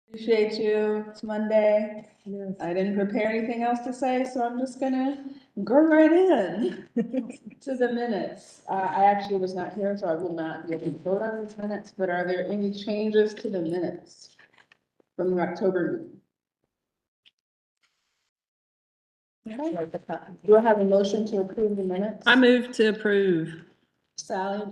Appreciate you. It's Monday. I didn't prepare anything else to say, so I'm just gonna go right in to the minutes. I actually was not here, so I will not be able to vote on these minutes, but are there any changes to the minutes from the October meeting? Okay. Do I have a motion to approve the minutes? I move to approve. Sally,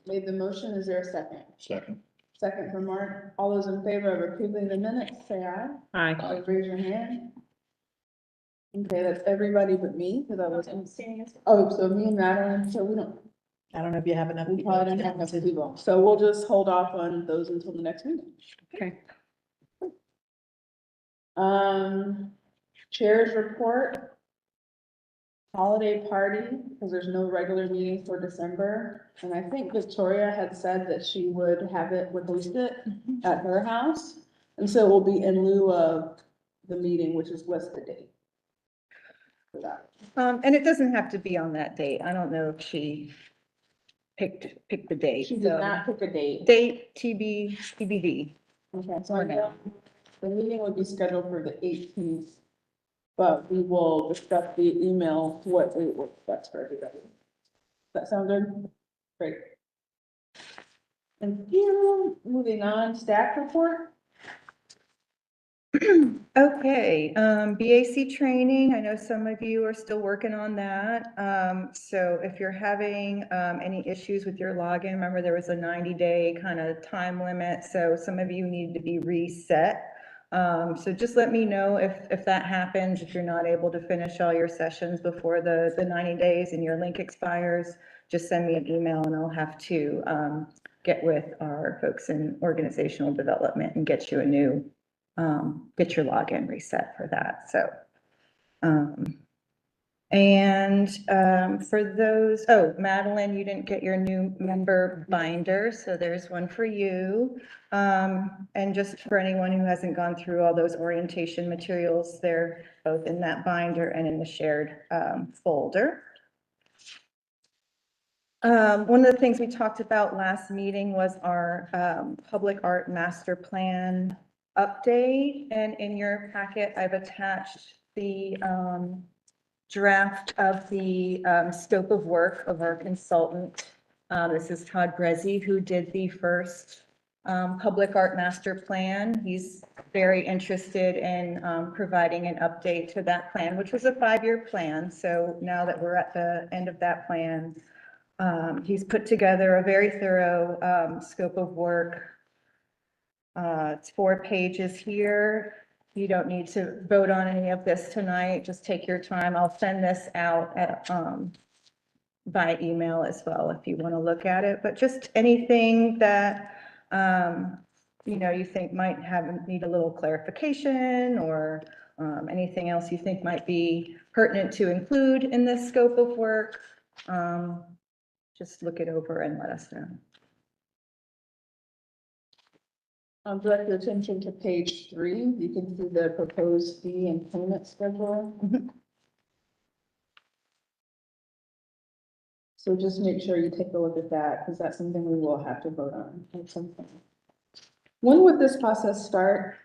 made the motion. Is there a second? Second. Second from Mark. All those in favor of approving the minutes, say aye. Aye. Raise your hand. Okay, that's everybody but me, because I was. Oh, so me and Madeline, so we don't, I don't know if you have enough. we probably didn't have enough people, so we'll just hold off on those until the next meeting. Okay. Chair's report. Holiday party, because there's no regular meeting for December, and I think Victoria had said that she would have it, would host it at her house. And so it will be in lieu of the meeting, which is what's the date for that? And it doesn't have to be on that date. I don't know if she picked the date. She did so- not pick a date. Date TBD. Okay, so I know the meeting would be scheduled for the 18th, but we will discuss the email, what date works best for everybody. Does that sound good? Great. And here, moving on, staff report. Okay, BAC training. I know some of you are still working on that. So if you're having any issues with your login, remember there was a 90-day kind of time limit. So some of you need to be reset. So just let me know if that happens, if you're not able to finish all your sessions before the 90 days and your link expires, just send me an email and I'll have to get with our folks in organizational development and get you a new, get your login reset for that. So, for those, oh, Madeline, you didn't get your new member binder, so there's one for you. And just for anyone who hasn't gone through all those orientation materials, they're both in that binder and in the shared folder. One of the things we talked about last meeting was our public art master plan update, and in your packet, I've attached the draft of the scope of work of our consultant. This is Todd Grezzi, who did the first public art master plan. He's very interested in providing an update to that plan, which was a 5-year plan. So now that we're at the end of that plan, he's put together a very thorough scope of work. It's 4 pages here. You don't need to vote on any of this tonight. Just take your time. I'll send this out at, by email as well if you want to look at it. But just anything that you know you think might need a little clarification, or anything else you think might be pertinent to include in this scope of work, just look it over and let us know. I'll direct your attention to page 3. You can see the proposed fee and payment schedule. So just make sure you take a look at that, because that's something we will have to vote on at some point. When would this process start?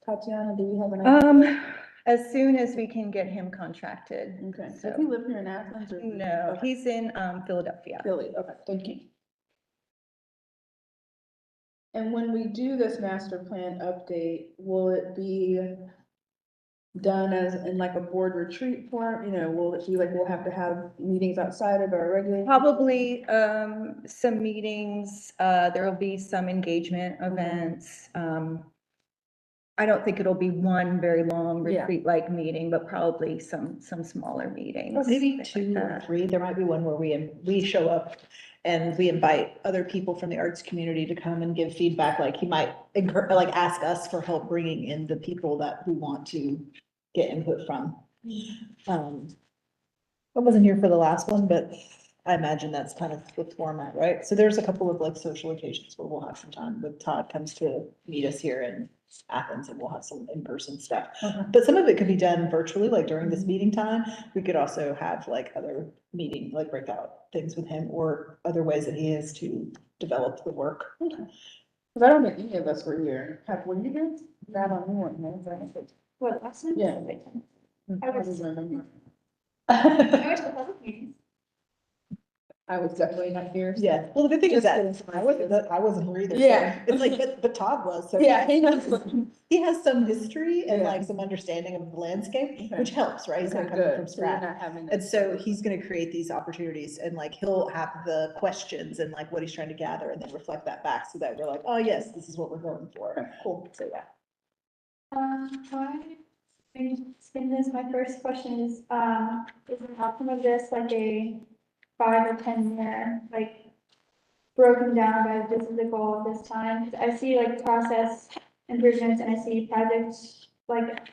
Tatiana, do you have an idea? As soon as we can get him contracted. Okay, so- does he live here in Athens or? No, Okay. he's in Philadelphia. Philly, okay, thank you. And when we do this master plan update, will it be done as in like a board retreat form? You know, will it be like we'll have to have meetings outside of our regular? Probably some meetings, there will be some engagement events. I don't think it'll be one very long Yeah. retreat-like meeting, but probably some smaller meetings. Maybe things 2 like or that. 3. There might be one where we show up and we invite other people from the arts community to come and give feedback. Like he might ask us for help bringing in the people that we want to get input from. I wasn't here for the last one, but I imagine that's kind of the format, right? So there's a couple of like social occasions where we'll have some time when Todd comes to meet us here in Athens, and we'll have some in-person stuff. But some of it could be done virtually, like during this meeting time. We could also have like other meeting, like breakout things with him, or other ways that he is to develop the work. Okay. Because I don't think any of us were here. Were you here? That on you, right? What, last time? Yeah. I was- remember. I went to the public meetings. I was definitely not here. so- Yeah, well, the good thing is Just that kidding. I wasn't here either. so Yeah. It's like, but Todd was, so. Yeah, he knows. He has some history and Yeah. like some understanding of the landscape, Okay. which helps, right? He's not Okay, coming good. from So you're scratch. not having. And so he's gonna create these opportunities and like he'll have the questions and like what he's trying to gather and then reflect that back so that we're like, oh, yes, this is what we're going for. Cool, so yeah. This, my first question is an outcome of this like a 5 or 10 year, like broken down by this is the goal of this time? 'Cause I see like process improvements and I see projects like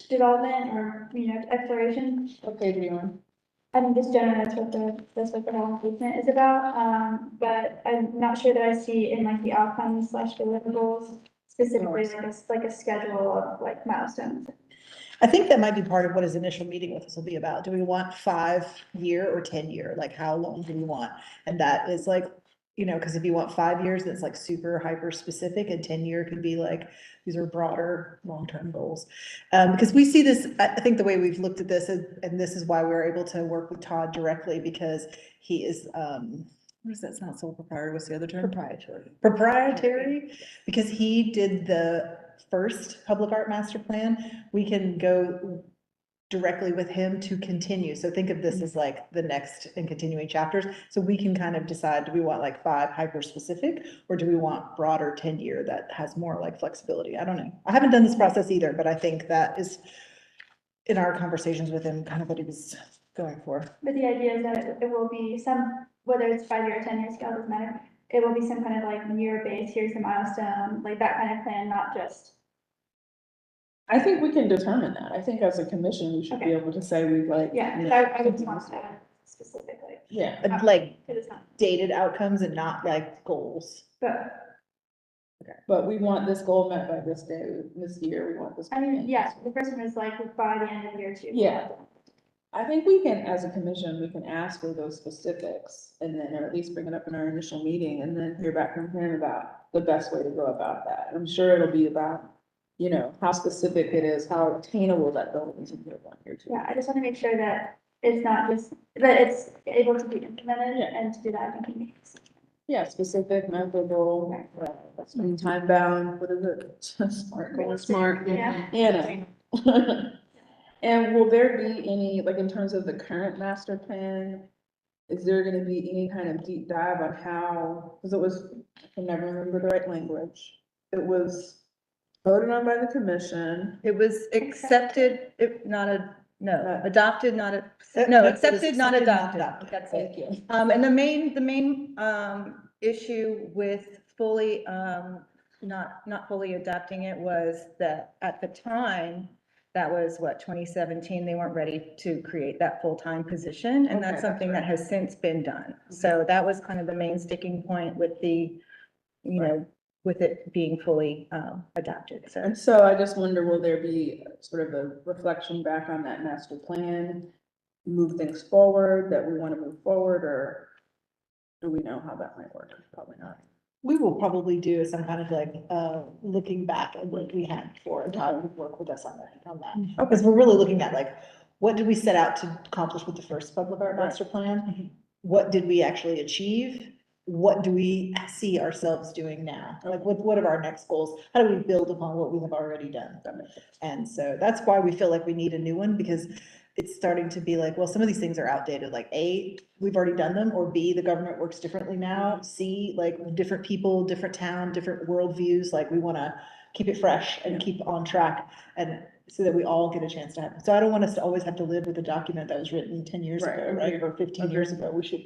development or, exploration. What page are you on? I mean, just generally, that's what the whole movement is about, but I'm not sure that I see in like the outcomes / deliverables specifically like a schedule of like milestones. I think that might be part of what his initial meeting with us will be about. Do we want 5-year or 10-year? Like, how long do we want? And that is like, because if you want 5 years, that's like super hyper specific, and 10-year could be like, these are broader, long-term goals. Because we see this, I think the way we've looked at this, and this is why we're able to work with Todd directly, because he is, what is that? It's not sole proprietor, what's the other term? Proprietary, because he did the first public art master plan. We can go directly with him to continue. So think of this as like the next and continuing chapters. So we can kind of decide, do we want like 5 hyper specific, or do we want broader 10-year that has more like flexibility? I don't know. I haven't done this process either, but I think that is in our conversations with him, kind of what he was going for. But the idea is that it will be some, whether it's 5-year or 10-year scale, doesn't matter. It will be some kind of like year based, here's the milestone, like that kind of plan, not just. I think we can determine that. I think as a commission, we should be Okay. able to say we've like. Yeah, 'cause I would want that specifically, Yeah, And, like because it's not, dated outcomes and not like goals. but, but we want this goal met by this day, this year, we want this. I mean, yeah, the first one is like by the end of year 2. Yeah. I think we can, as a commission, we can ask for those specifics and then, or at least bring it up in our initial meeting and then hear back from him about the best way to go about that. I'm sure it'll be about, how specific it is, how attainable that goal is in year 1, year 2. Yeah, I just want to make sure that it's not just, that it's able to be implemented, Yeah. and to do that, I think he needs. Yeah, specific, measurable, time bound, what is it? Smart goal. Smart. Yeah. And will there be any, like in terms of the current master plan, is there gonna be any kind of deep dive on how, because it was, I can never remember the right language. It was voted on by the commission. It was accepted, adopted, not, It was accepted, not accepted, not adopted. adopted. That's Thank it. you. And the main issue with fully, not fully adapting it was that at the time, that was what, 2017, they weren't ready to create that full-time position, and Okay, that's that's something that right. has since been done. So that was kind of the main sticking point with the, with it being fully adapted, so. And so I just wonder, will there be sort of a reflection back on that master plan? Move things forward, that we want to move forward, or do we know how that might work? Probably not. We will probably do some kind of like, looking back at what we had before and how to work with us on that. Because we're really looking at like, what did we set out to accomplish with the first public art master plan? What did we actually achieve? What do we see ourselves doing now? Like, what are our next goals? How do we build upon what we have already done? And so that's why we feel like we need a new one, because it's starting to be like, well, some of these things are outdated, like A, we've already done them, or B, the government works differently now. C, like different people, different town, different worldviews, like we want to keep it fresh and keep on track, and so that we all get a chance to have it. So I don't want us to always have to live with a document that was written 10 years Right, ago, right, or 15 years ago. We should,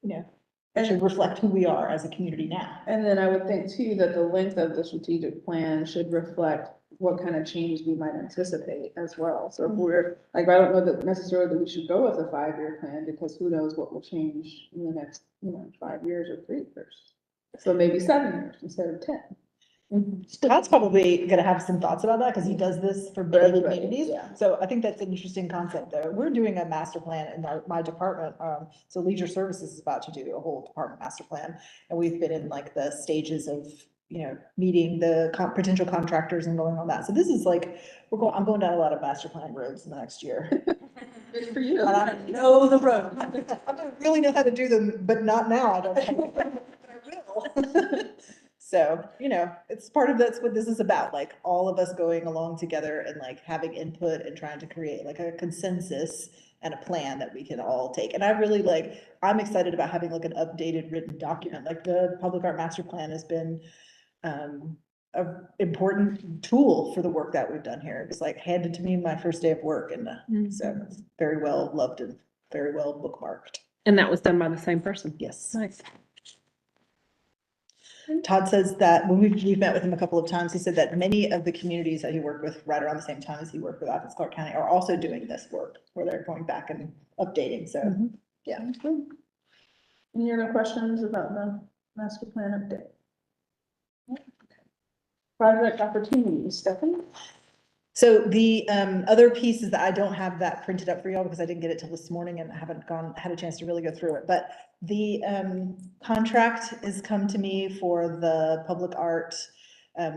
it should reflect who we are as a community now. And then I would think too, that the length of the strategic plan should reflect what kind of changes we might anticipate as well. So if we're, like, I don't know that necessarily that we should go with a 5-year plan, because who knows what will change in the next, 5 years or 3 years. So maybe 7 years instead of 10. Todd's probably gonna have some thoughts about that, because he does this for many everybody, communities. yeah. So I think that's an interesting concept, though. We're doing a master plan in my department. So Leisure Services is about to do a whole department master plan. And we've been in like the stages of meeting the potential contractors and going on that. So this is like, I'm going down a lot of master plan roads in the next year. Good for you. And I don't know the road. I don't really know how to do them, but not now. I don't know. But I will. So, it's part of that's what this is about, like all of us going along together and like having input and trying to create like a consensus and a plan that we can all take. And I really I'm excited about having like an updated written document, like the public art master plan has been a important tool for the work that we've done here. It was like handed to me my first day of work, and so it's very well loved and very well bookmarked. And that was done by the same person. Yes. Nice. Todd says that when we've met with him a couple of times, he said that many of the communities that he worked with right around the same time as he worked with Athens-Clarke County are also doing this work where they're going back and updating. So, yeah. Any other questions about the master plan update? Project opportunities, Stephanie? So the other piece is that I don't have that printed up for y'all because I didn't get it till this morning and I haven't had a chance to really go through it. But the contract has come to me for the public art,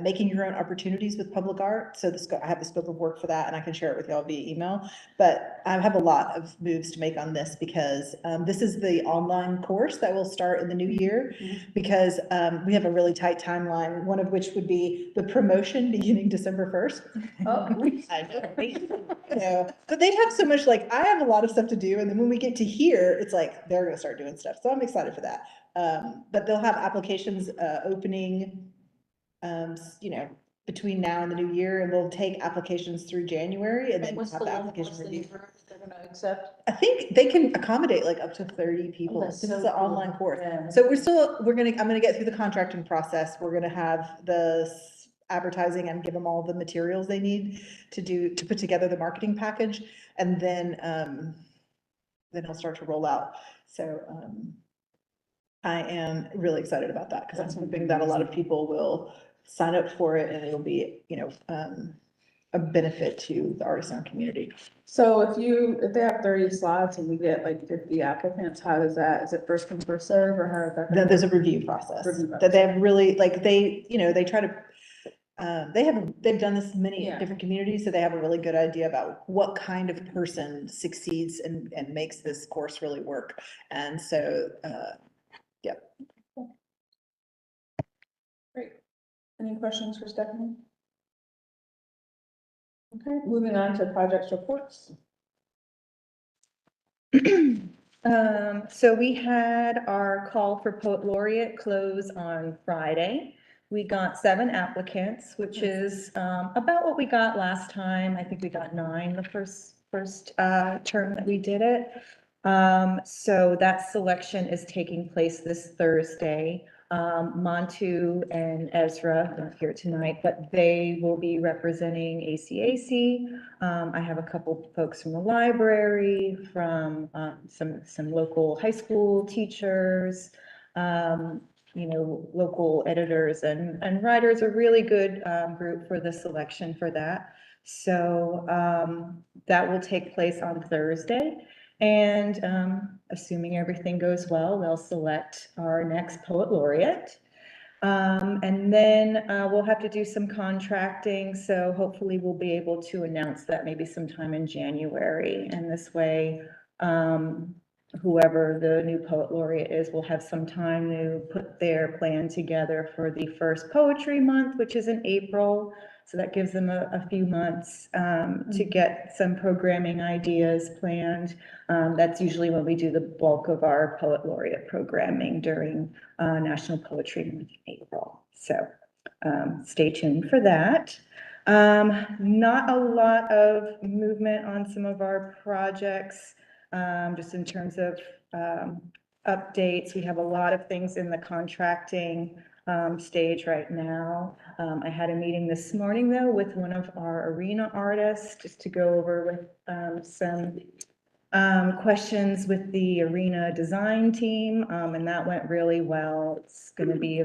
making your own opportunities with public art. So I have the scope of work for that and I can share it with y'all via email. But I have a lot of moves to make on this because this is the online course that will start in the new year because we have a really tight timeline, one of which would be the promotion beginning December 1st. Oh, I know, but they have so much, like, I have a lot of stuff to do, and then when we get to here, it's like, they're gonna start doing stuff, so I'm excited for that. But they'll have applications, opening, between now and the new year, and we'll take applications through January, and then what's have the the one application course that review. they're gonna accept? I think they can accommodate like up to 30 people, that's this is so an cool. online course. Yeah. So I'm gonna get through the contracting process, we're gonna have the advertising and give them all the materials they need to put together the marketing package, and then it'll start to roll out. So, I am really excited about that, because I'm hoping that a lot of people will sign up for it, and it'll be, a benefit to the artists in our community. So if they have 30 slots and we get like 50 applicants, how does that, is it first come, first serve, or how is that? Then there's a review process Review that they have really, like, they try to, they've done this in many Yeah. different communities, so they have a really good idea about what kind of person succeeds and makes this course really work. And so, yeah. Great. Any questions for Stephanie? Okay, moving on to projects reports. So we had our call for poet laureate close on Friday. We got 7 applicants, which is about what we got last time. I think we got 9 the first term that we did it. So that selection is taking place this Thursday. Montu and Ezra are here tonight, but they will be representing ACAC. I have a couple folks from the library, from some local high school teachers, local editors and writers, a really good group for the selection for that. So that will take place on Thursday. And assuming everything goes well, they'll select our next poet laureate. And then we'll have to do some contracting. So hopefully we'll be able to announce that maybe sometime in January. And this way, whoever the new poet laureate is will have some time to put their plan together for the first poetry month, which is in April. So that gives them a few months to get some programming ideas planned. That's usually when we do the bulk of our poet laureate programming during National Poetry Month in April. So stay tuned for that. Not a lot of movement on some of our projects, just in terms of updates. We have a lot of things in the contracting stage right now. I had a meeting this morning though with one of our arena artists just to go over with some questions with the arena design team, and that went really well. It's going to be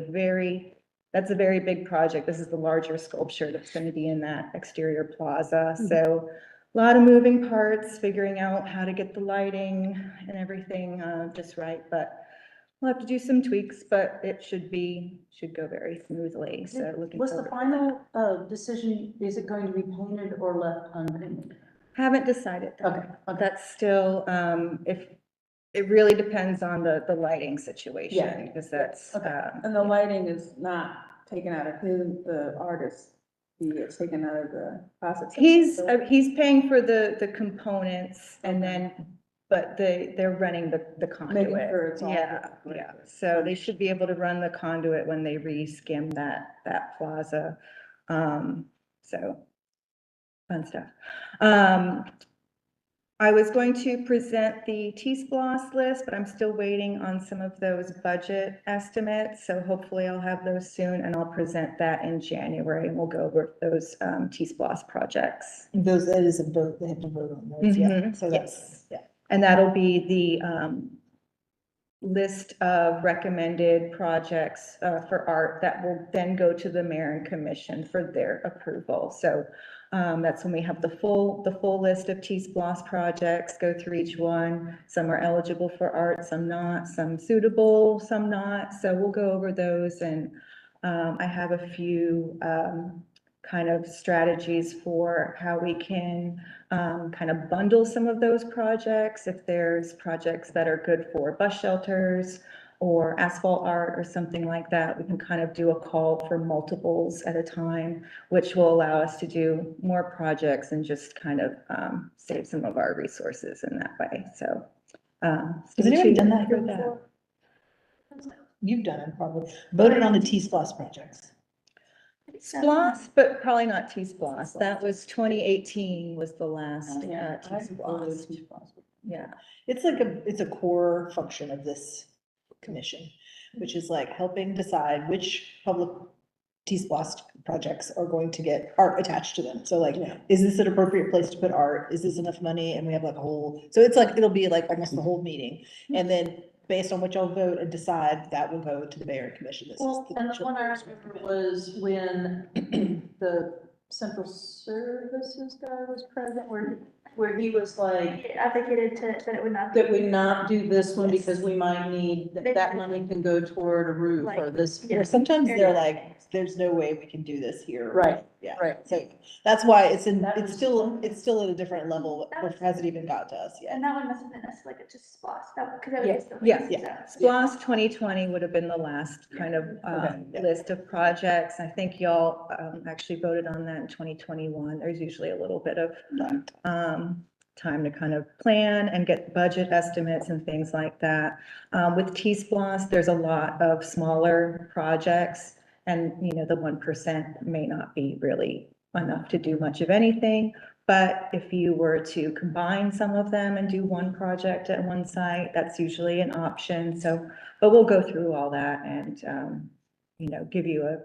that's a very big project. This is the larger sculpture that's going to be in that exterior plaza. So a lot of moving parts, figuring out how to get the lighting and everything just right, but We'll have to do some tweaks, but it should go very smoothly, so looking Was the forward. final decision, is it going to be painted or left unpainted? Haven't decided that. Okay, okay. That's still, if, it really depends on the lighting situation, Yeah. because that's, Okay. And the lighting is not taken out of the artist fee, it's taken out of the faucet. he's paying for the components and then, but they're running the conduit. Making sure it's all. Yeah, yeah, so they should be able to run the conduit when they re-skim that plaza. So, fun stuff. I was going to present the T-Splosh list, but I'm still waiting on some of those budget estimates, so hopefully I'll have those soon, and I'll present that in January, and we'll go over those T-Splosh projects. Those, that is a vote, they have to vote on those, yeah, Mhm, so that's, yeah. And that'll be the list of recommended projects for art that will then go to the mayor and commission for their approval. So that's when we have the full list of T-Splosh projects, go through each one. Some are eligible for art, some not, some suitable, some not. So we'll go over those, and I have a few kind of strategies for how we can kind of bundle some of those projects. If there's projects that are good for bus shelters or asphalt art or something like that, we can kind of do a call for multiples at a time, which will allow us to do more projects and just kind of save some of our resources in that way. So. Has anybody done that here before? You've done it probably, voted on the T-Splosh projects. Splosh, but probably not T-Splosh. That was 2018 was the last T-Splosh. Yeah. It's like it's a core function of this commission, which is like helping decide which public T-Splosh projects are going to get art attached to them. So like, is this an appropriate place to put art? Is this enough money? And we have like a whole, so it's like, it'll be like almost the whole meeting. And then based on what y'all vote and decide, that will go to the mayor and commission. This is Well, and the one I remember was when the central services guy was present, where he was like, It advocated that it would not. be- that we not do this one Yes. because we might need, that money can go toward a roof or this. Or sometimes they're like, there's no way we can do this here. Right, Yeah. right. So that's why it's That was- it's still at a different level, it hasn't even got to us yet. And that one must have been us, like, it just splosh, that, because that Yeah, was. still- yeah. Splosh 2020 would have been the last kind of Okay. list of projects. I think y'all actually voted on that in 2021. There's usually a little bit of time to kind of plan and get budget estimates and things like that. With T-Splosh, there's a lot of smaller projects, and the 1% may not be really enough to do much of anything. But if you were to combine some of them and do one project at one site, that's usually an option. So, but we'll go through all that and, give you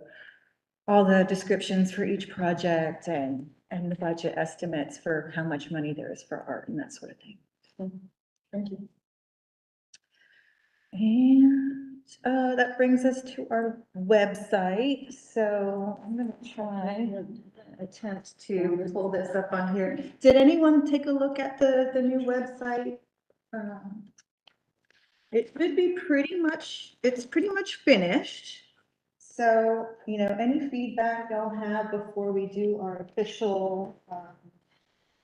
all the descriptions for each project and the budget estimates for how much money there is for art and that sort of thing. Thank you. And that brings us to our website. So I'm gonna try and attempt to pull this up on here. Did anyone take a look at the new website? It should be it's pretty much finished. So, any feedback y'all have before we do our official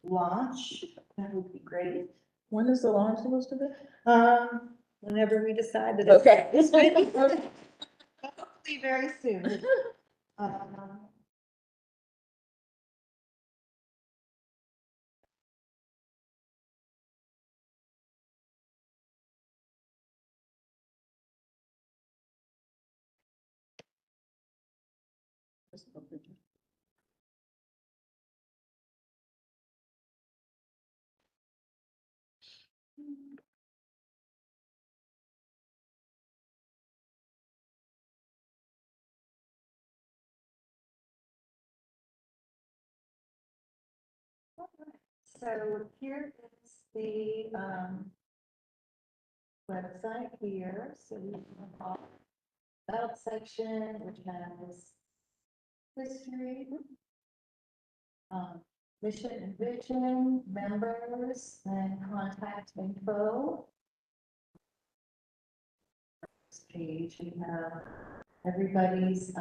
launch, that would be great. When is the launch supposed to be? Whenever we decide that. Okay. Hopefully very soon. So here is the website here. So we have about section, which has history, mission and vision, members, and contact info. page, you have everybody's,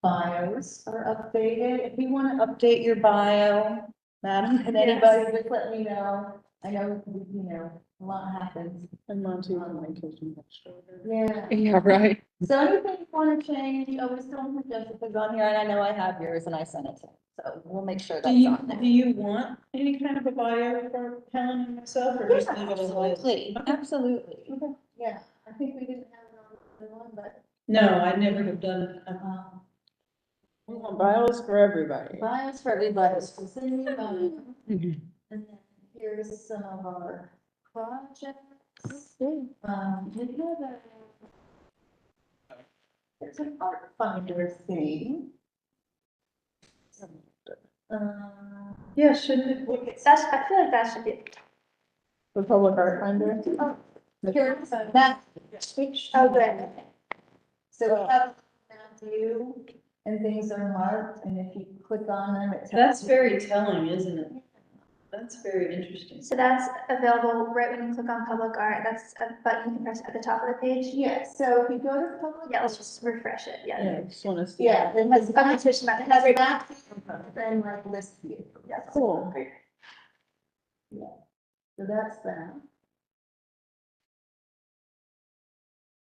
bios are updated. If you want to update your bio, Madam, and anybody, just let me know. I know, you know, a lot happens. And Monty will make his much shorter. Yeah. Yeah, right. So anything you want to change, you always don't put Jessica's on here, and I know I have yours and I sent it to him. So we'll make sure that's on there. Do you want any kind of a bio for Helen and myself, or just leave it as it is? Absolutely, Okay. absolutely. Yeah, I think we didn't have it on the one, but, No, I never have done, We want bios for everybody. bios for everybody, so send me a bio. Mhm. And then here's some of our projects. We have there's an art finder thing. yeah, shouldn't it? That's, I feel like that should be, The public art finder. Here's that. oh, good. So we have now view and things are marked, and if you click on them, it tells. That's very telling, isn't it? That's very interesting. So that's available right when you click on public art. That's a button you can press at the top of the page. Yeah, so if you go to public. Yeah, let's just refresh it. Yeah, Yeah. I just wanna see. Yeah, it has, I'm switching back. it has map, then like list view. Yeah. Cool. Yeah, so that's that.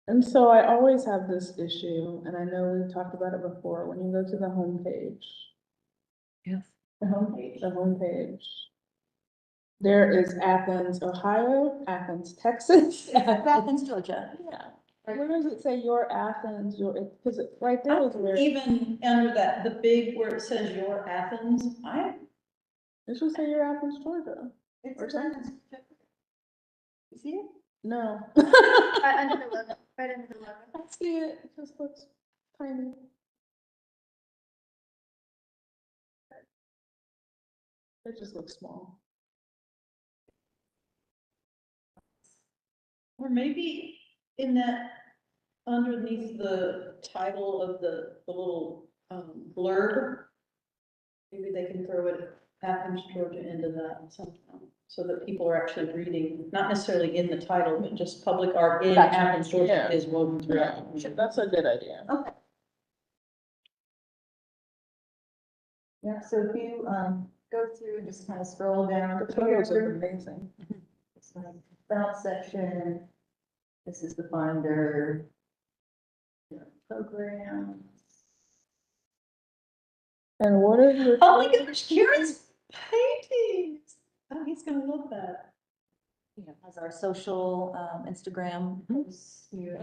And so I always have this issue, and I know we've talked about it before, when you go to the homepage, Yes. The homepage. the homepage. There is Athens, Ohio, Athens, Texas. Athens, Georgia. Yeah. Where does it say your Athens, your, because right there is where, it Even under that, the big where it says your Athens, should say your Athens, Georgia. It's Or something. You see it? No. Right under the logo, right under the logo. I see it, it just looks tiny. It just looks small. or maybe in that, underneath the title of the little blurb, maybe they can throw it Athens, Georgia into that somehow, so that people are actually reading, not necessarily in the title, but just public art in Gotcha. Athens, Georgia Yeah. is woven throughout. That's a good idea. Yeah, so if you, go through and just kind of scroll down. The photos are amazing. It's like about section. This is the finder. Program. And what is your? Oh my gosh, Karen's paintings. Oh, he's gonna love that. You know, has our social, Instagram posts here.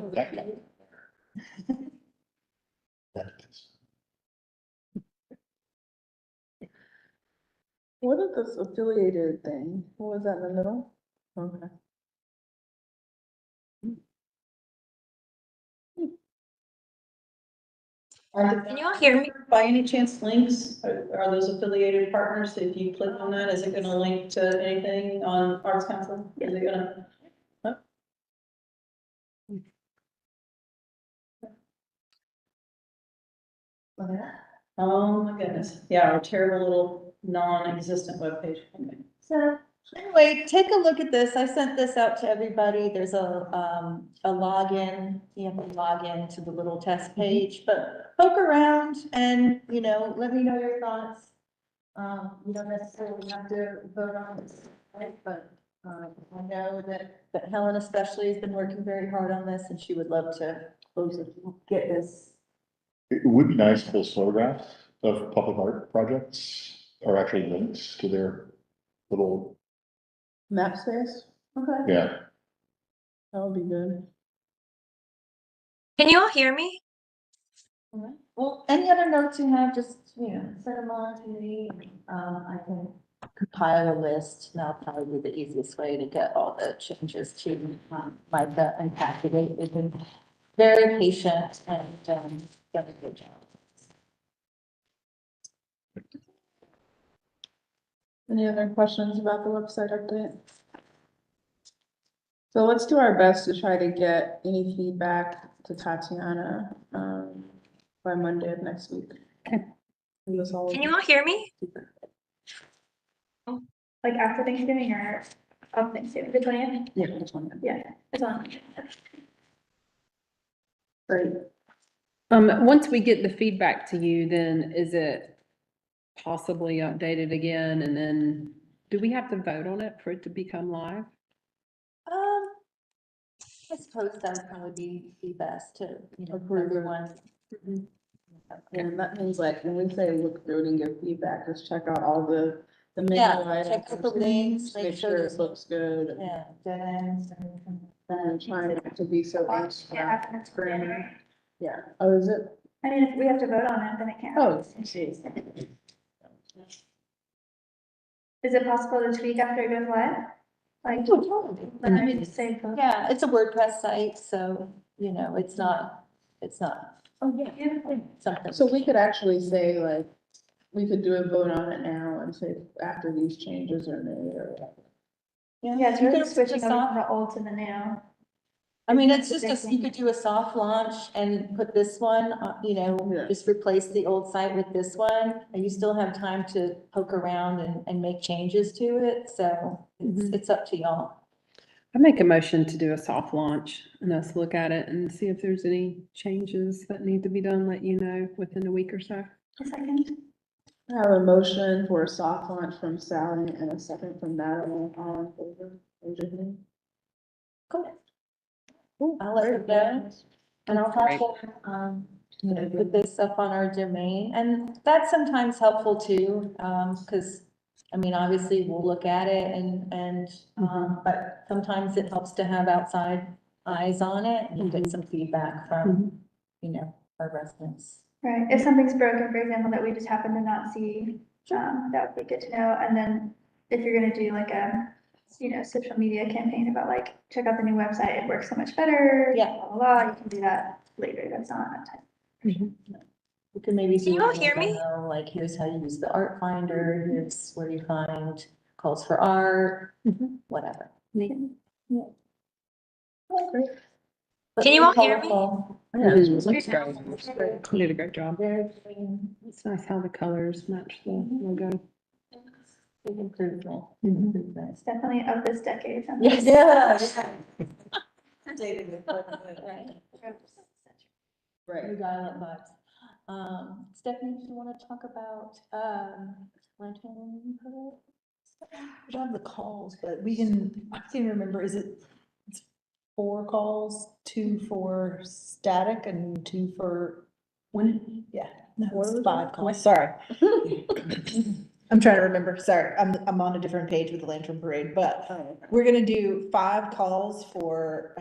What is this affiliated thing? What was that in the middle? Okay. Can you all hear me? By any chance, links, are those affiliated partners? If you click on that, is it gonna link to anything on Arts Council? Is it gonna? Look at that. Oh my goodness. Yeah, our terrible little non-existent webpage. Okay. So anyway, take a look at this. I sent this out to everybody. There's a login. You have to log in to the little test page, but poke around and, you know, let me know your thoughts. You don't necessarily have to vote on this, right? But, I know that Helen especially has been working very hard on this and she would love to close it, get this. It would be nice if those photographs of public art projects are actually links to their little, Map space? Okay. yeah. That would be good. Can you all hear me? Alright. Well, any other notes you have, just, you know, send them on to me. I can compile a list, and that'll probably be the easiest way to get all the changes to, Micah and Kathy. They've been very patient and, done a good job. Any other questions about the website update? So let's do our best to try to get any feedback to Tatiana, by Monday of next week. Okay. Can you all hear me? Like after Thanksgiving or of Thanksgiving, the 20th? Yeah, that's one. Yeah, it's on. Great. Once we get the feedback to you, then is it possibly updated again? And then do we have to vote on it for it to become live? I suppose that would probably be best to, for Approve it. everyone. And that means like, when we say look through it and give feedback, just check out all the menu Yeah, items. check out the links, Make sure it looks good. Yeah, dead ends and everything. And trying not to be so. Yeah, that's great. Yeah, oh, is it? I mean, if we have to vote on it, then it can't. Oh, geez. Is it possible to tweak after it goes live? Like, let me just say. vote. Yeah, it's a WordPress site, so, it's not Oh, yeah. something. So we could actually say like, we could do a vote on it now and say after these changes are made or whatever. Yeah, it's You really could switching just over off- from the old to the new. I mean, it's just, you could do a soft launch and put this one, Yeah. just replace the old site with this one. And you still have time to poke around and make changes to it, so it's up to y'all. I make a motion to do a soft launch and us look at it and see if there's any changes that need to be done, let you know within a week or so. A second. I have a motion for a soft launch from Sally and a second from Madeline. All in favor? Raise your hand. I'll let them know. And I'll have Great. them, put this up on our domain, and that's sometimes helpful too, because, I mean, obviously, we'll look at it but sometimes it helps to have outside eyes on it and get some feedback from, our residents. Right, if something's broken, for example, that we just happen to not see, that would be good to know, and then if you're gonna do like a, social media campaign about like, check out the new website, it works so much better. Yeah. Blah, blah, blah, you can do that later, that's not enough time. We can maybe do. you all a hear me? demo, Like, here's how you use the art finder, here's where you find calls for art, whatever. But Can you all hear me? colorful. Yeah, it looks great. You did a great job. It's nice how the colors match the logo. Big improvement. It's definitely of this decade. Yes. Right. New dial-up vibes. Stephanie, do you want to talk about, lantern parade? I don't have the calls, but we can, I can't remember, it's 4 calls, 2 for static and 2 for when? Yeah, no, it's 5 calls, sorry. I'm trying to remember, sorry, I'm on a different page with the lantern parade, but we're gonna do 5 calls for,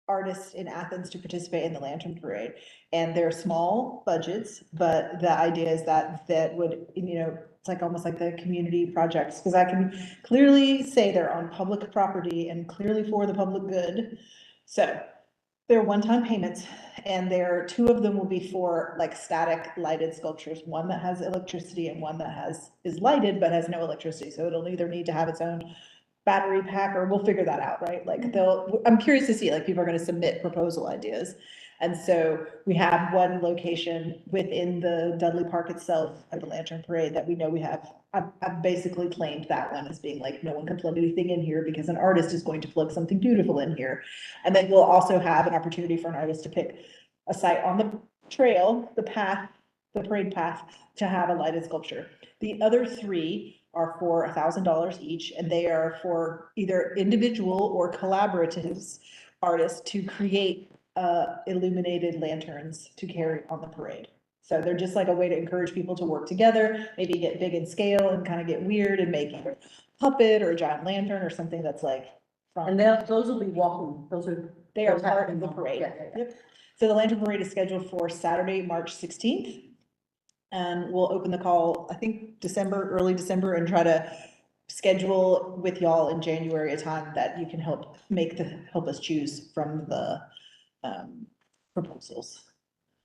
artists in Athens to participate in the lantern parade. And they're small budgets, but the idea is that would, it's like almost like the community projects, because I can clearly say they're on public property and clearly for the public good. So they're one-time payments, and 2 of them will be for like static lighted sculptures, one that has electricity and one that is lighted but has no electricity. So it'll either need to have its own battery pack, or we'll figure that out, right? Like I'm curious to see, like, people are gonna submit proposal ideas. And so we have one location within the Dudley Park itself at the Lantern Parade that we know we have. I've basically claimed that one as being like, no one can plug anything in here because an artist is going to plug something beautiful in here. And then we'll also have an opportunity for an artist to pick a site on the trail, the path, the parade path, to have a lighted sculpture. The other 3 are for $1,000 each, and they are for either individual or collaboratives artists to create illuminated lanterns to carry on the parade. So they're just like a way to encourage people to work together, maybe get big in scale and kind of get weird and make either a puppet or a giant lantern or something that's like. And those will be walking, They are those part happen of the on- parade. yeah, yeah, yeah. Yep. So the lantern parade is scheduled for Saturday, March 16th. And we'll open the call, I think, early December, and try to schedule with y'all in January a time that you can help us choose from the proposals.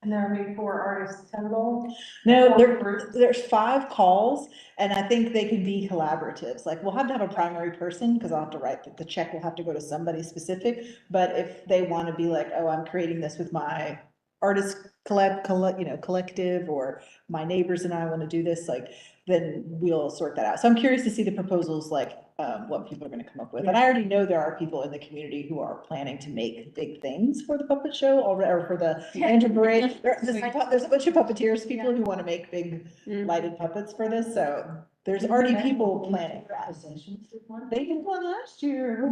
And there will be 4 artists total? No, Or there's 5 calls, and I think they can be collaboratives. Like, we'll have to have a primary person, because I'll have to write, the check will have to go to somebody specific. But if they want to be like, oh, I'm creating this with my artist collective, or my neighbors and I want to do this, like, then we'll sort that out. So I'm curious to see the proposals, like, what people are gonna come up with. And I already know there are people in the community who are planning to make big things for the puppet show already, or for the lantern parade. There's a bunch of puppeteers, people who wanna make big lighted puppets for this, so there's already people planning that. They did one last year.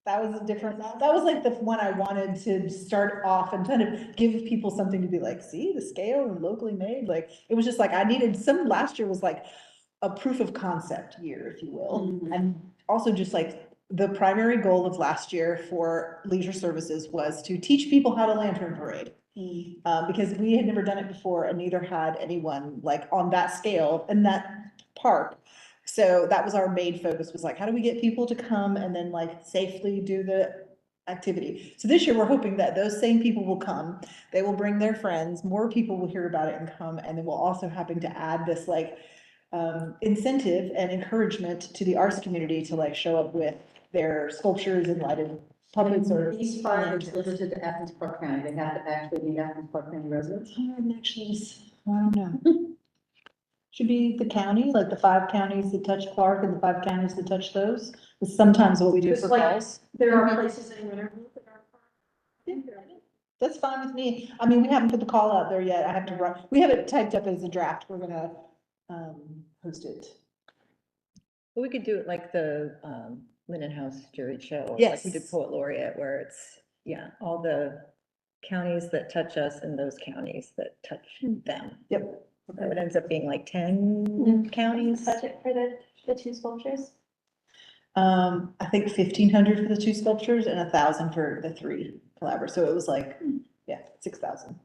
That was a different, that was like the one I wanted to start off and kind of give people something to be like, see the scale and locally made, like, it was just like, I needed some, last year was like a proof of concept year, if you will. And also just like the primary goal of last year for leisure services was to teach people how to lantern parade. Because we had never done it before and neither had anyone like on that scale in that park. So that was our main focus, was like, how do we get people to come and then like safely do the activity? So this year, we're hoping that those same people will come, they will bring their friends, more people will hear about it and come, and then we'll also happen to add this like incentive and encouragement to the arts community to like show up with their sculptures and lighted puppets or. These projects listed to Athens-Clarke County, they have to actually be Athens-Clarke County residents. Actually, I don't know. Should be the county, like the 5 counties that touch Clark and the 5 counties that touch those. It's sometimes what we do Just for like- calls. There are places in Winterville that are. That's fine with me. I mean, we haven't put the call out there yet. I have to run, we have it typed up as a draft. We're gonna, post it. But we could do it like the, Linden House Jury Show. Like Yes. we did Poet Laureate, where it's, all the counties that touch us and those counties that touch them. Yep. So it ends up being like 10 counties. Budget for the two sculptures. I think 1,500 for the 2 sculptures and 1,000 for the 3 collaborators. So it was like, 6,000.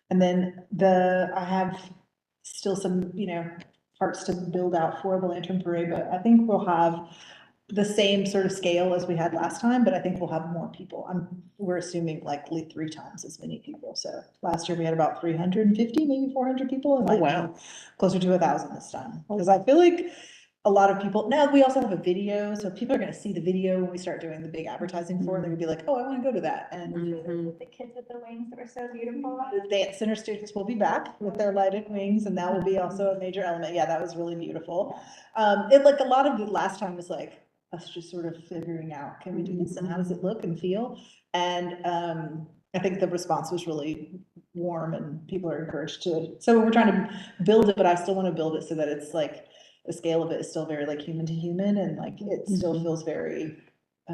And then I have still some, parts to build out for the lantern parade, but I think we'll have the same sort of scale as we had last time, but I think we'll have more people. We're assuming likely 3 times as many people. So last year we had about 350, maybe 400 people. And wow. Closer to 1,000 this time. Because I feel like a lot of people, now we also have a video, so people are gonna see the video when we start doing the big advertising for it. They're gonna be like, oh, I wanna go to that. And The kids with the wings that were so beautiful. the dance center students will be back with their lighted wings, and that will be also a major element. Yeah, that was really beautiful. It like a lot of the last time was like us just sort of figuring out, can we do this and how does it look and feel? And I think the response was really warm and people are encouraged to, so we're trying to build it, but I still want to build it so that it's like, the scale of it is still very like human to human and like it still feels very,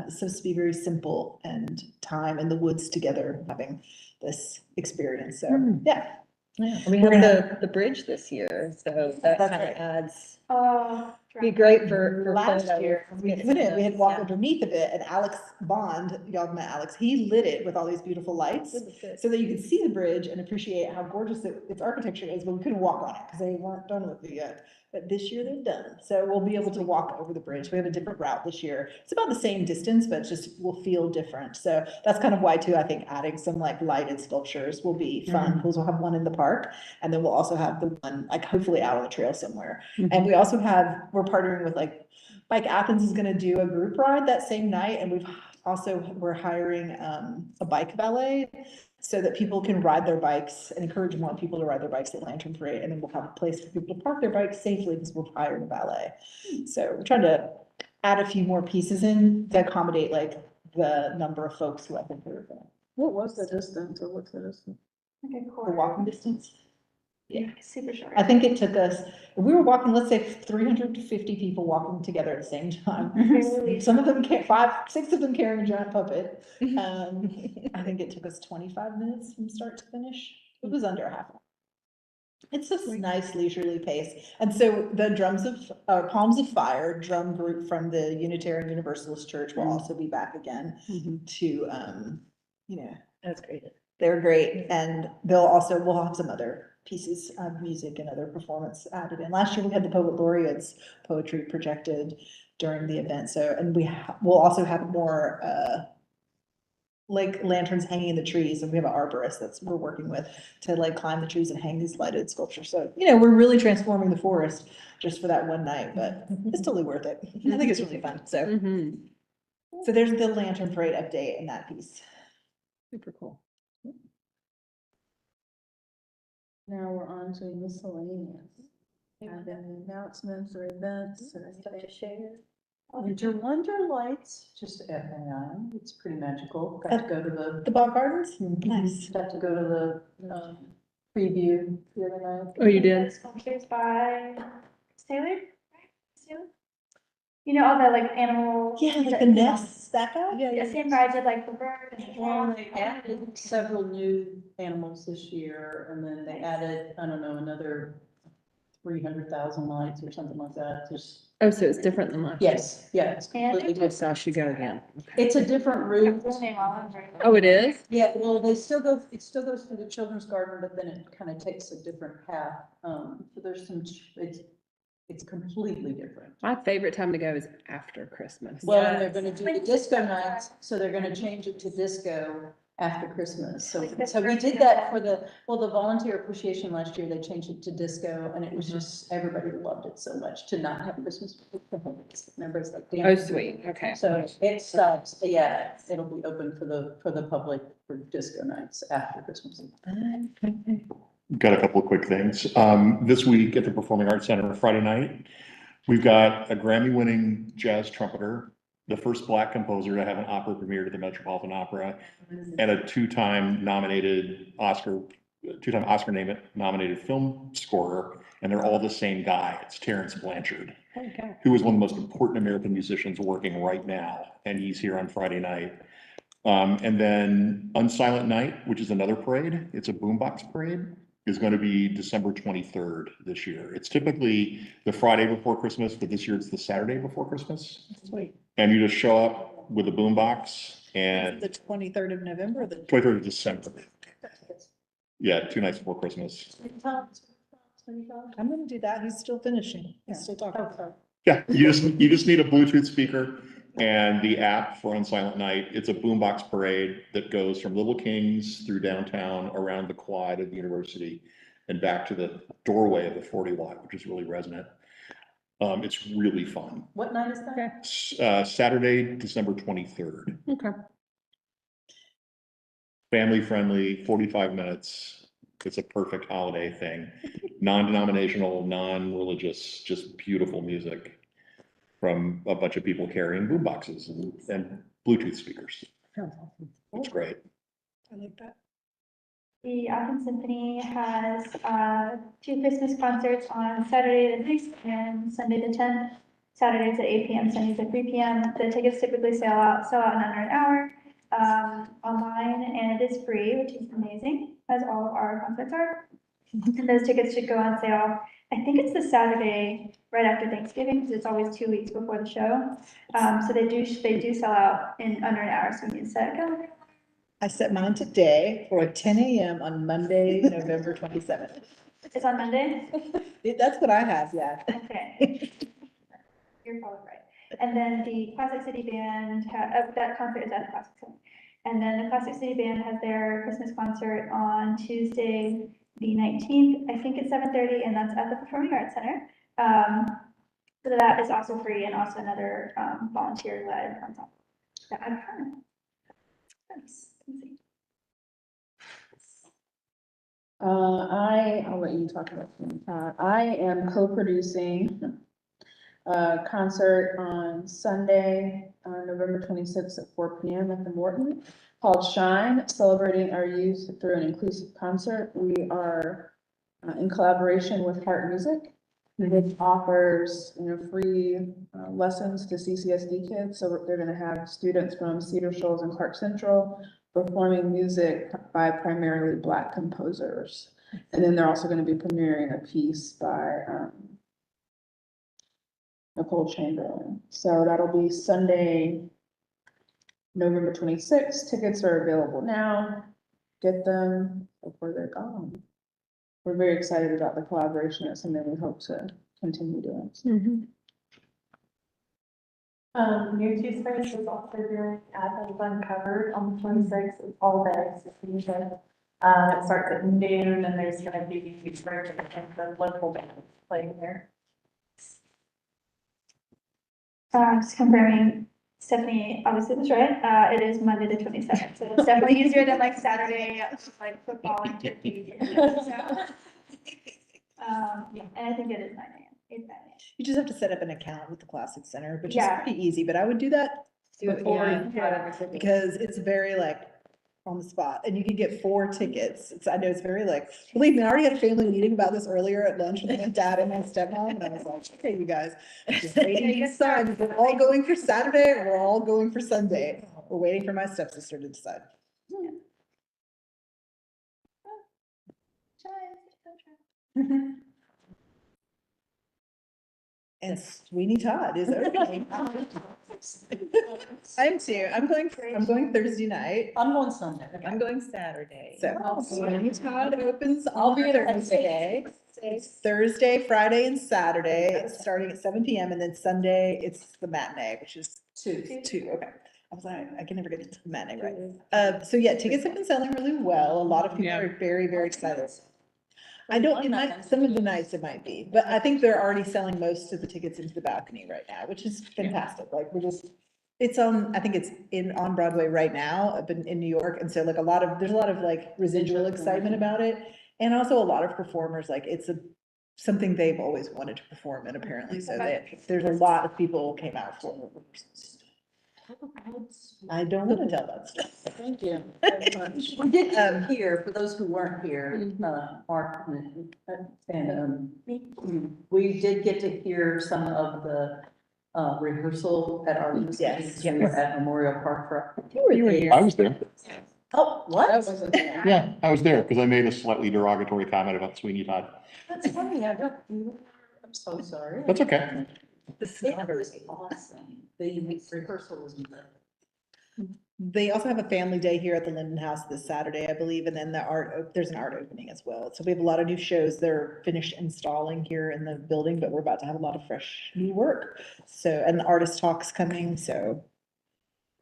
supposed to be very simple and time in the woods together, having this experience. So, yeah. Yeah, we We're have the bridge this year, so that That's kind of right. adds, Oh. be great for Last photos. year, we Get couldn't, some we had walked yeah. underneath of it and Alex Bond, y'all met Alex, he lit it with all these beautiful lights. It was good. So that you could see the bridge and appreciate how gorgeous its architecture is, but we couldn't walk on it because they weren't done with it yet. But this year they're done, so we'll be able to walk over the bridge. We have a different route this year. It's about the same distance, but just will feel different. So that's kind of why too, I think adding some like lighted sculptures will be fun, because we'll have one in the park. And then we'll also have the one like hopefully out on the trail somewhere. And we also we're partnering with like Athens is gonna do a group ride that same night, and we're hiring a bike valet so that people can ride their bikes and encourage more people to ride their bikes at Lantern Parade, and then we'll have a place for people to park their bikes safely because we'll hire a valet. So we're trying to add a few more pieces in to accommodate like the number of folks who I think are gonna. What was the distance or what's the distance? Like a The quarter. walking distance. Yeah, super short. I think it took us, we were walking, let's say 350 people walking together at the same time. Really? Some of them, 6 of them carrying a giant puppet. I think it took us 25 minutes from start to finish. It was under a half hour. It's a nice leisurely pace. And so the Palms of Fire drum group from the Unitarian Universalist Church will also be back again to, That's great. they're great, and we'll have some other pieces of music and other performance added in. Last year, we had the Poet Laureates poetry projected during the event, so, and we'll also have more, like lanterns hanging in the trees, and we have an arborist we're working with to like climb the trees and hang these lighted sculptures. So, we're really transforming the forest just for that one night, but it's totally worth it. I think it's really fun, so. So there's the Lantern Parade update in that piece. Super cool. Now we're on to miscellaneous. Have any announcements or events or Stuff to anything? share. Winter Wonder Lights, just FYI, it's pretty magical. Got to go to The Bog Gardens? the, Nice. got to go to the, preview the other night. Oh, you did? Sponsored by Sailor, right? Sailor? You know, all the like animal. Yeah, like the nests, that guy? Yeah, same guy did like the bird and the Well, cat. they added several new animals this year, and then they added, I don't know, another 300,000 lights or something like that, just, Oh, so it's different than last year? yes, yeah, it's completely I different. guess I should go again. It's a different route. Oh, it is? Yeah, well, they still go, it still goes through the children's garden, but then it kind of takes a different path. So there's some, it's completely different. My favorite time to go is after Christmas. Well, and they're gonna do the disco nights, so they're gonna change it to disco after Christmas. So we did that for the volunteer appreciation last year, they changed it to disco, and it was just, everybody loved it so much to not have Christmas. Everybody's like, damn. Oh, sweet, okay. So it's, yeah, it'll be open for the public for disco nights after Christmas. Got a couple of quick things. This week at the Performing Arts Center, Friday night, we've got a Grammy-winning jazz trumpeter, the first Black composer to have an opera premiere at the Metropolitan Opera, and a two-time Oscar-nominated film scorer, and they're all the same guy. It's Terrence Blanchard, Okay. who is one of the most important American musicians working right now, and he's here on Friday night. And then Unsilent Night, which is another parade, it's a boombox parade, is going to be December 23rd this year. It's typically the Friday before Christmas, but this year it's the Saturday before Christmas. Sweet. And you just show up with a boombox and The 23rd of November, or the 23rd of December. Yeah, 2 nights before Christmas. I'm gonna do that. He's still finishing. He's still talking. Yeah, you just need a Bluetooth speaker and the app for Unsilent Night. It's a boombox parade that goes from Little Kings through downtown, around the quad of the university, and back to the doorway of the 40 Watt, which is really resonant. It's really fun. What night is that? Saturday, December 23rd. Okay. Family friendly, 45 minutes. It's a perfect holiday thing. Non-denominational, non-religious, just beautiful music from a bunch of people carrying boom boxes and Bluetooth speakers. It's great. I like that. The Athens Symphony has, 2 Christmas concerts on Saturday the 9th and Sunday the 10th. Saturdays at 8 p.m., Sundays at 3 p.m. The tickets typically sell out in under an hour, online, and it is free, which is amazing, as all of our concerts are. And those tickets should go on sale, I think it's the Saturday right after Thanksgiving, because it's always 2 weeks before the show. So they do sell out in under an hour, so you need to set a calendar. I set mine today for 10 a.m. on Monday, November 27th. It's on Monday? That's what I have, yeah. Okay. You're probably right. And then the Classic City Band, that concert is at the Classic City. And then the Classic City Band has their Christmas concert on Tuesday, the 19th. I think it's 7:30, and that's at the Performing Arts Center. So that is also free, and also another volunteer-led concert. That I'm fun. Thanks. I'll let you talk about it. I am co-producing a concert on Sunday, November 26th at 4 p.m. at the Morton, called Shine, celebrating our youth through an inclusive concert. We are in collaboration with Heart Music, which offers, free lessons to CCSD kids. So they're gonna have students from Cedar Shoals and Clark Central performing music by primarily Black composers. And then they're also gonna be premiering a piece by Nicole Chamberlain. So that'll be Sunday, November 26th. Tickets are available now. Get them before they're gone. We're very excited about the collaboration. It's something we hope to continue doing. New Two Space is also doing Athens Uncovered on the 26th. It's all the existing music. It starts at noon, and there's gonna be the local bands playing there. Just confirming, Stephanie obviously was right. It is Monday the 22nd, so it's definitely easier than like Saturday, like football and turkey. So, Yeah, and I think it is 9 AM, it's 9 AM. You just have to set up an account with the Classic Center, which is Yeah. pretty easy, but I would do that before, Yeah. because it's very like on the spot, and you can get 4 tickets. I know it's very like, believe me, I already had a family meeting about this earlier at lunch with my dad and my stepmom, and I was like, okay, you guys, just waiting to decide if we're all going for Saturday or we're all going for Sunday. We're waiting for my stepsister to decide. And Sweeney Todd is opening. I'm too. I'm going Thursday night. I'm going Sunday. I'm going Saturday. So Sweeney Todd opens on Thursday. Thursday, Friday and Saturday, starting at 7 PM, and then Sunday, it's the matinee, which is 2, okay. I was like, I can never get into the matinee, right? So yeah, tickets have been selling really well. A lot of people Yeah. are very, very excited. I don't, it might, some of the nights it might be, but I think they're already selling most of the tickets into the balcony right now, which is fantastic. Like, we're just, it's on, I think it's on Broadway right now, up in New York. And so like there's a lot of like residual excitement about it. And also a lot of performers, like it's something they've always wanted to perform in apparently. So there's a lot of people came out for it. I don't want to tell that stuff. Thank you very much. We did hear, for those who weren't here, Mark and, we did get to hear some of the rehearsal at our Yes. at Memorial Park for. You were here. I was there. Oh, I what? wasn't there. Yeah, I was there because I made a slightly derogatory comment about Sweeney Todd. That's funny, I don't, I'm so sorry. That's okay. It was awesome. The rehearsal was good. They also have a family day here at the Linden House this Saturday, I believe, and then there's an art opening as well. So we have a lot of new shows they're finished installing here in the building, but we're about to have a lot of fresh new work. So, and the artist talk's coming, so.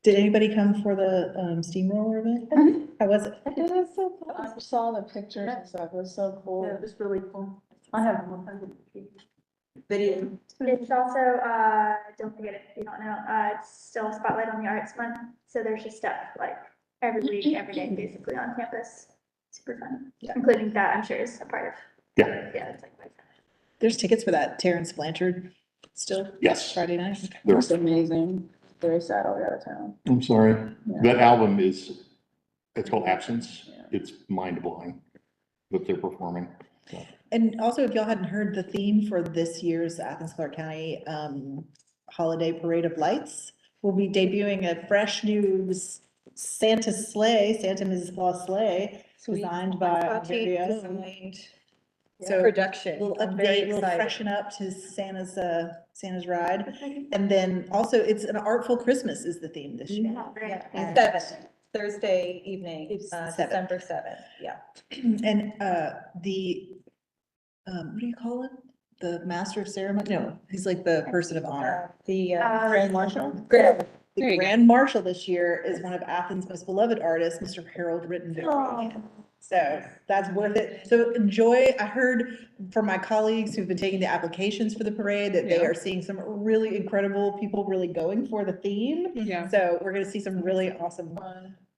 Did anybody come for the steamroller event? How was it? It was so cool. I saw the pictures and stuff. It was so cool. Yeah, it was really cool. I have video. It's also, don't forget if you don't know, it's still Spotlight on the Arts Month, so there's just stuff like every week, every day, basically on campus. Super fun, Yeah. including that, I'm sure is a part of. Yeah. Yeah, it's like. There's tickets for that Terrence Blanchard still Yes, Friday night. there. It's amazing. Very sad I'll be out of town. I'm sorry. Yeah. That album it's called Absence. Yeah. It's mind blowing that they're performing. And also, if y'all hadn't heard, the theme for this year's Athens-Clarke County Holiday Parade of Lights will be debuting a fresh new Santa sleigh, Santa Mrs. Claus sleigh, designed by our very own. So Production. Little I'm very update, little excited. freshen up to Santa's ride. And then also it's an artful Christmas is the theme this year. Yeah. And- 7th, Thursday evening, It's 7th. December 7th, yeah. And what do you call it? The master of ceremony? No, he's like the person of honor. The, Grand Marshal? Grand- The There you go. Grand Marshal this year is one of Athens' most beloved artists, Mr. Harold Rittenberry. So that's worth it. So enjoy. I heard from my colleagues who've been taking the applications for the parade that they Yeah. are seeing some really incredible people really going for the theme. Yeah. So we're gonna see some really awesome,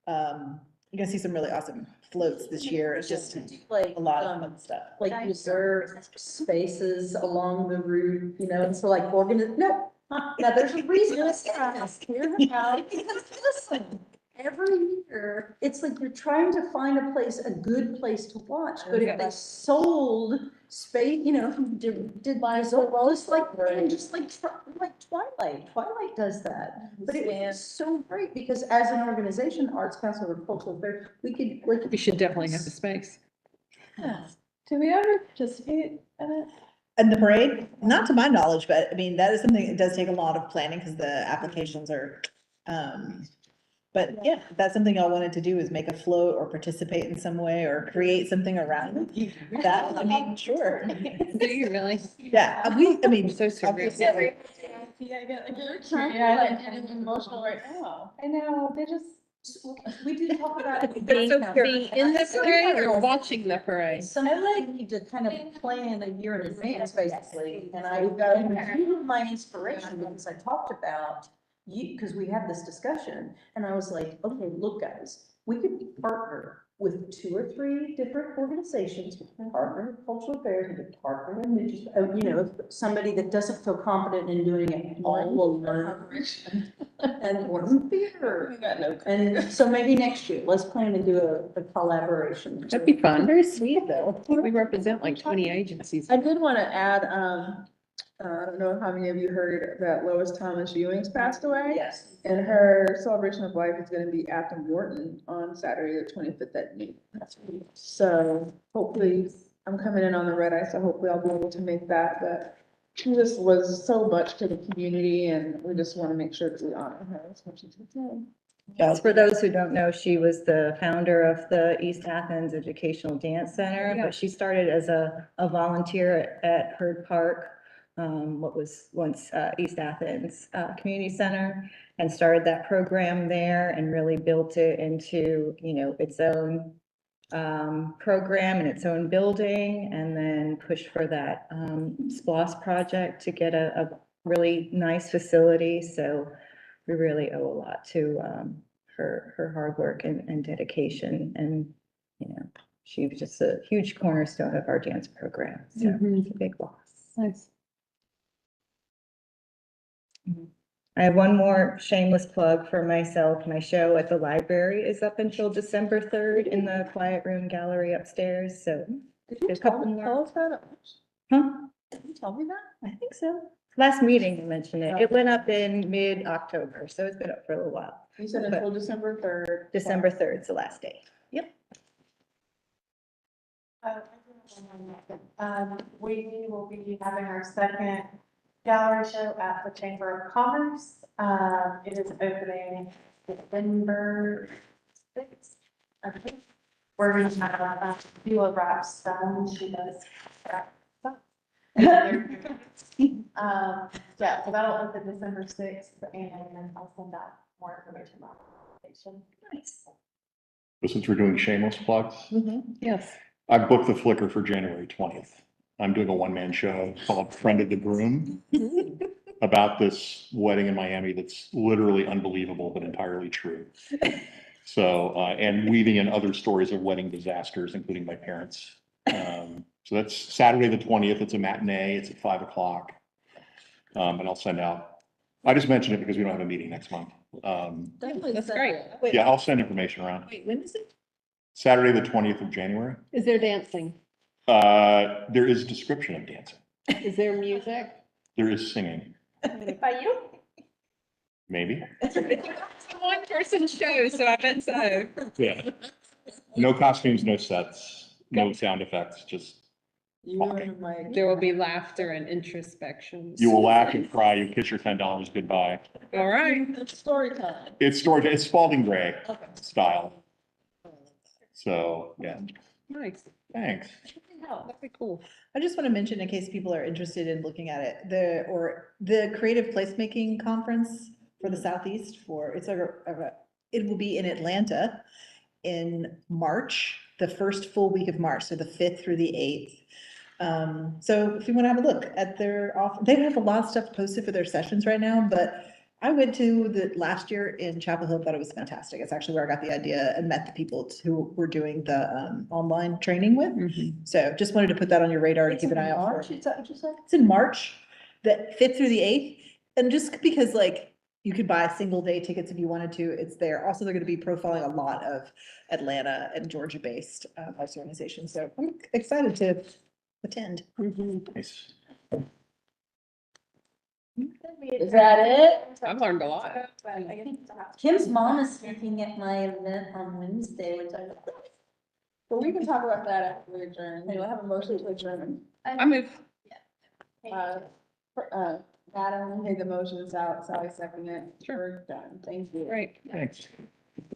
you're gonna see some really awesome floats this year. It's just Like, a lot of fun stuff. like reserve spaces along the route, you know, and so like no, now there's a reason it's asked. Hear me out. Because listen, every year, it's like you're trying to find a good place to watch, but if they sold space, you know, did well, just like Twilight does that. But it was so great because as an organization, Arts Council or Cultural Affairs, we could like. We should definitely have the space. Do we ever participate in it? And the parade, not to my knowledge, but I mean, that is something, it does take a lot of planning because the applications are, but yeah, if that's something y'all wanted to do is make a float or participate in some way or create something around that. I mean, sure. Do you really? Yeah, I mean, So surreal. Yeah, I get getting emotional right now. I know, they just. We did talk about. Being in the parade or watching the parade? Some I like to kind of plan a year in advance, basically, and I got my inspiration because I talked about you, because we had this discussion, and I was like, okay, look, guys, we could partner with 2 or 3 different organizations, with the Department of Cultural Affairs and the Department of Indigenous, you know, somebody that doesn't feel confident in doing it all alone. And Morton Theater. And so maybe next year, let's plan to do a collaboration. That'd be fun. Very sweet though. We represent like 20 agencies. I did want to add, I don't know how many of you heard that Lois Thomas Ewing's passed away. Yes. And her celebration of life is gonna be at the Morton on Saturday, the 25th at noon. So hopefully, I'm coming in on the red eye, so hopefully I'll be able to make that, but she just was so much to the community and we just want to make sure that we honor her as much as we can. Yes, for those who don't know, she was the founder of the East Athens Educational Dance Center, Yeah. but she started as a volunteer at Herd Park, what was once East Athens Community Center, and started that program there and really built it into, you know, its own program and its own building, and then pushed for that SPLOS project to get a really nice facility. So we really owe a lot to her hard work and dedication, and, you know, she was just a huge cornerstone of our dance program, so it's a big loss. Nice. I have one more shameless plug for myself. My show at the library is up until December 3rd in the Quiet Room Gallery upstairs, so. Did you A couple tell more. us that? Huh? Did you tell me that? I think so. Last meeting you mentioned it. It went up in mid-October, so it's been up for a little while. You said until December 3rd. December 3rd is the last day. We will be having our second gallery show at the Chamber of Commerce. It is opening December 6th, I think. We're going to have Beulah Wrap Stone. She does wrap stuff. Yeah, so that'll open December 6th, and then I'll send out more information about the station. Nice. But since we're doing shameless plugs, Yes. I booked the Flickr for January 20th. I'm doing a one-man show called Friend of the Groom about this wedding in Miami that's literally unbelievable, but entirely true. So, and weaving in other stories of wedding disasters, including my parents. So that's Saturday, the 20th. It's a matinee. It's at 5 o'clock. And I'll send out, I just mentioned it because we don't have a meeting next month. That's great. Yeah, I'll send information around. Wait, when is it? Saturday, the 20th of January. Is there dancing? There is description of dancing. Is there music? There is singing, By you? maybe. It's a one person show, so I bet so. Yeah. No costumes, no sets, no sound effects, just You Walking. and Mike. There will be laughter and introspection. you will laugh and cry, you kiss your $10 goodbye. All right. It's story time. It's story, it's Spalding Gray Okay. style. So, yeah, Nice. thanks. That'd be cool. I just want to mention, in case people are interested in looking at it, the Creative Placemaking Conference for the Southeast it will be in Atlanta in March, the first full week of March, so the 5th through the 8th. So if you want to have a look at their they have a lot of stuff posted for their sessions right now, but I went to the last year in Chapel Hill, thought it was fantastic. It's actually where I got the idea and met the people who were doing the online training with. So just wanted to put that on your radar to keep an eye out for. Is that what you said? It's in March, the 5th through the 8th. And just because like you could buy single day tickets if you wanted to, it's there. Also, they're going to be profiling a lot of Atlanta and Georgia based arts organizations. So I'm excited to attend. Nice. Is that it? I've learned a lot. Kim's mom is speaking at my event on Wednesday, which I. But we can talk about that after we adjourn. We'll have a motion to adjourn. I move. Adam made the motion, Sally seconded it. Sure. We're done. Thank you. Great. Thanks.